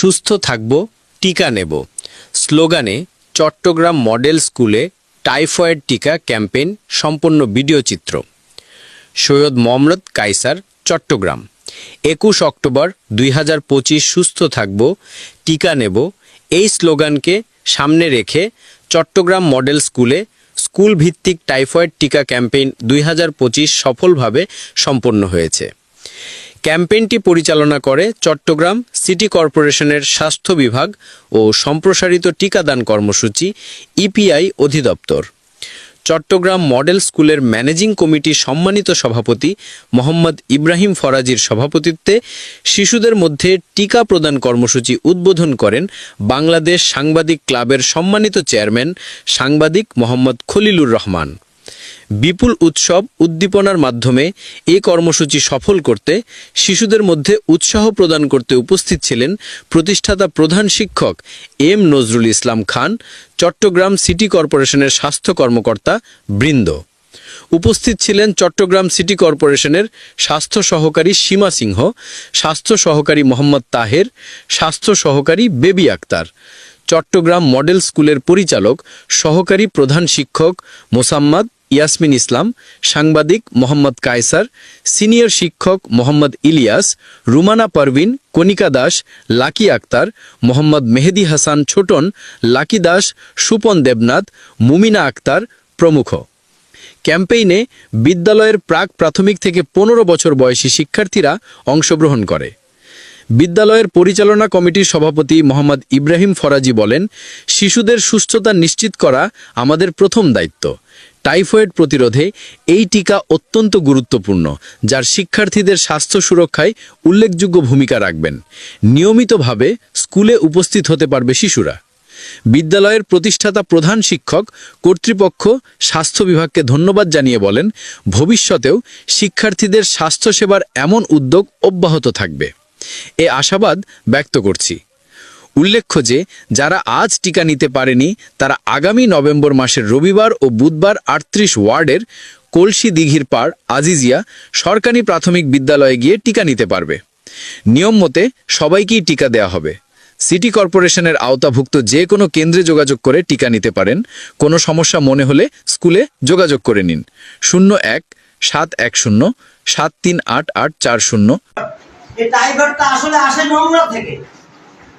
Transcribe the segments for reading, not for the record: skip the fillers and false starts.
সুস্থ থাকব, টিকা নেব স্লোগানে চট্টগ্রাম মডেল স্কুলে টাইফয়েড টিকা ক্যাম্পেইন সম্পন্ন ভিডিও চিত্র। সৈয়দ মোহাম্মদ কায়সার, চট্টগ্রাম। 21 অক্টোবর 2025 সুস্থ থাকব, টিকা নেব এই স্লোগানকে সামনে রেখে চট্টগ্রাম মডেল স্কুলে স্কুল ভিত্তিক টাইফয়েড টিকা ক্যাম্পেইন 2025 সফলভাবে সম্পন্ন হয়েছে। ক্যাম্পেইনটি পরিচালনা করে চট্টগ্রাম সিটি কর্পোরেশনের স্বাস্থ্য বিভাগ ও সম্প্রসারিত টিকাদান কর্মসূচি ইপিআই অধিদপ্তর। চট্টগ্রাম মডেল স্কুলের ম্যানেজিং কমিটির সম্মানিত সভাপতি মোহাম্মদ ইব্রাহিম ফরাজির সভাপতিত্বে শিশুদের মধ্যে টিকা প্রদান কর্মসূচি উদ্বোধন করেন বাংলাদেশ সাংবাদিক ক্লাবের সম্মানিত চেয়ারম্যান সাংবাদিক মোহাম্মদ খলিলুর রহমান। বিপুল উৎসব উদ্দীপনার মাধ্যমে এই কর্মসূচি সফল করতে শিশুদের মধ্যে উৎসাহ প্রদান করতে উপস্থিত ছিলেন প্রতিষ্ঠাতা প্রধান শিক্ষক এম নজরুল ইসলাম খান, চট্টগ্রাম সিটি কর্পোরেশনের স্বাস্থ্য কর্মকর্তা বৃন্দ। উপস্থিত ছিলেন চট্টগ্রাম সিটি কর্পোরেশনের স্বাস্থ্য সহকারী সীমা সিংহ, স্বাস্থ্য সহকারী মোহাম্মদ তাহের, স্বাস্থ্য সহকারী বেবি আক্তার, চট্টগ্রাম মডেল স্কুলের পরিচালক সহকারী প্রধান শিক্ষক মোসাম্মদ ইয়াসমিন ইসলাম, সাংবাদিক মোহাম্মদ কায়সার, সিনিয়র শিক্ষক মোহাম্মদ ইলিয়াস, রুমানা পারভিন, কণিকা দাস, লাকি আক্তার, মোহাম্মদ মেহেদি হাসান ছোটন, লাকি দাস, সুপন দেবনাথ, মুমিনা আক্তার প্রমুখ। ক্যাম্পেইনে বিদ্যালয়ের প্রাক প্রাথমিক থেকে 15 বছর বয়সী শিক্ষার্থীরা অংশগ্রহণ করে। বিদ্যালয়ের পরিচালনা কমিটির সভাপতি মোহাম্মদ ইব্রাহিম ফরাজি বলেন, শিশুদের সুস্থতা নিশ্চিত করা আমাদের প্রথম দায়িত্ব। টাইফয়েড প্রতিরোধে এই টিকা অত্যন্ত গুরুত্বপূর্ণ, যার শিক্ষার্থীদের স্বাস্থ্য সুরক্ষায় উল্লেখযোগ্য ভূমিকা রাখবেন। নিয়মিতভাবে স্কুলে উপস্থিত হতে পারবে শিশুরা। বিদ্যালয়ের প্রতিষ্ঠাতা প্রধান শিক্ষক কর্তৃপক্ষ স্বাস্থ্য বিভাগকে ধন্যবাদ জানিয়ে বলেন, ভবিষ্যতেও শিক্ষার্থীদের স্বাস্থ্যসেবার এমন উদ্যোগ অব্যাহত থাকবে এ আশাবাদ ব্যক্ত করছি। উল্লেখ্য যে যারা আজ টিকা নিতে পারেনি তারা আগামী নভেম্বর মাসের রবিবার ও বুধবার 38 ওয়ার্ডের কলসি দিঘির পাড় আজিজিয়া সরকারি প্রাথমিক বিদ্যালয়ে গিয়ে টিকা নিতে পারবে। নিয়ম মতে সবাইকেই টিকা দেওয়া হবে। সিটি কর্পোরেশনের আওতাভুক্ত যে কোনো কেন্দ্রে যোগাযোগ করে টিকা নিতে পারেন। কোনো সমস্যা মনে হলে স্কুলে যোগাযোগ করে নিন। 01-710-738840। এই টাইফয়েডটা আসলে আসে নোংরা থেকে,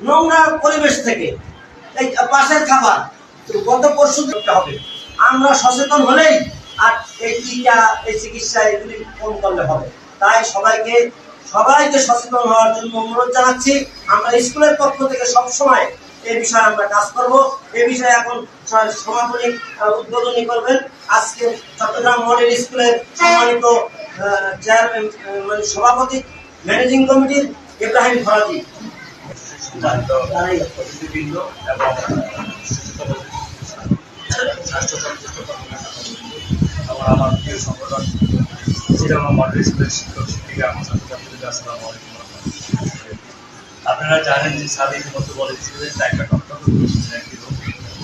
নোংরা পরিবেশ থেকে, এই পাশের খাবার গত পরশু দেখতে হবে। আমরা সচেতন হলেই আর এই টিকা এই চিকিৎসা এগুলি কম করলে হবে। তাই সবাইকে সচেতন হওয়ার জন্য অনুরোধ জানাচ্ছি। আমরা স্কুলের পক্ষ থেকে সবসময় এই বিষয়ে আমরা কাজ করব। এই বিষয়ে এখন সমাপনী উদ্বোধনী করবেন আজকে চট্টগ্রাম মডেল স্কুলের সম্মানিত চেয়ারম্যান সভাপতি ম্যানেজিং কমিটির ইব্রাহিম ফরাজি। আমার প্রিয় সংগঠন চট্টগ্রাম মডেল স্কুলের শিক্ষক শিক্ষিকা আমার ছাত্রছাত্রীদের আসসালামু আলাইকুম। আপনারা জানেন যে সাবেক মতো বলেছিলেন টাইফয়েড অত্যন্ত গুরুত্বপূর্ণ একটি রোগ।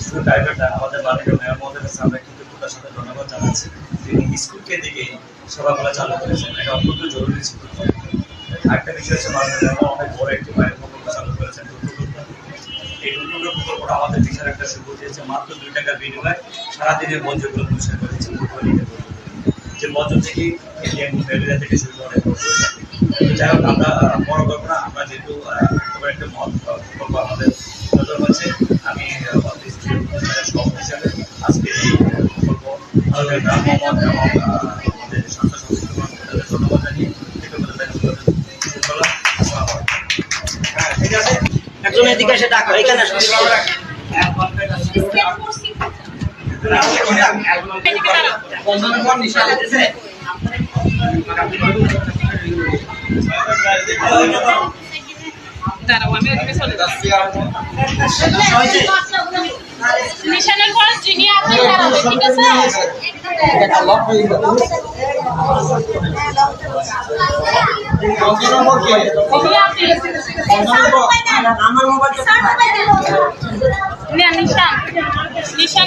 শুধু টাইফয়েডটা আমাদের মাননীয় মেয়র মহোদয়ের কাছে আমরা কৃতজ্ঞতার সাথে ধন্যবাদ জানাচ্ছি। তিনি স্কুলকে দিকে সেবাগুলো চালু করেছেন, এটা অত্যন্ত জরুরি ছিল। আরেকটা বিষয় হচ্ছে মাননীয় মেয়র অনেক বড় একটি পায়ের প্রকল্প চালু করেছেন। এই টুকরো প্রকল্পটা আমাদের বিশাল একটা সুযোগ দিয়েছে। মাত্র 2 টাকার বিনিময়ে সারাদিনের বর্জ্যগুলো পরিষ্কার করেছে। যে বর্জ্য থেকে ম্যালেরিয়া থেকে শুরু করে যাই হোক, আমরা বড় করবো না। আমরা যেহেতু একটা মত প্রকল্প আমাদের নজর হচ্ছে, আমি সব হিসাবে আজকে এই প্রকল্প আমাদের স্বাস্থ্য সংস্থাকে ধন্যবাদ জানিয়ে ঠিক আছে। একজন এদিকে এসে ডাকো, এখানে নিশানের পর যিনি আপনি দাঁড়াবেন, ঠিক আছে?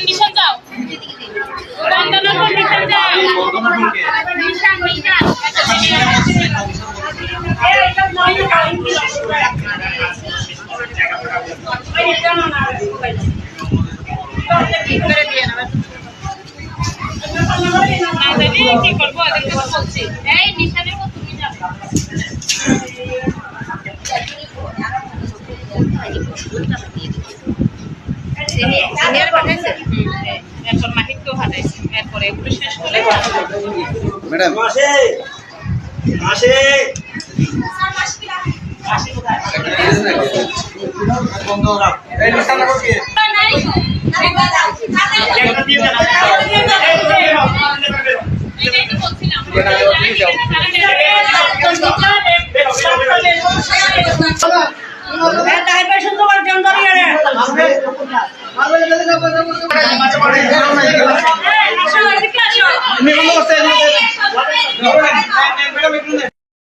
নিশান যাও, বন্দনার পর নিশান যাও, নিশান কি করবো ওদেরকে তো বলছি এই নিশানের মতো তুমি যাবে সিনিয়র পাঠাইছে এরপর মাহিককেও পাঠাইছে এরপরে এগুলো শেষ করে ম্যাডাম আসে আসে এটাই তো বলছিলাম আসে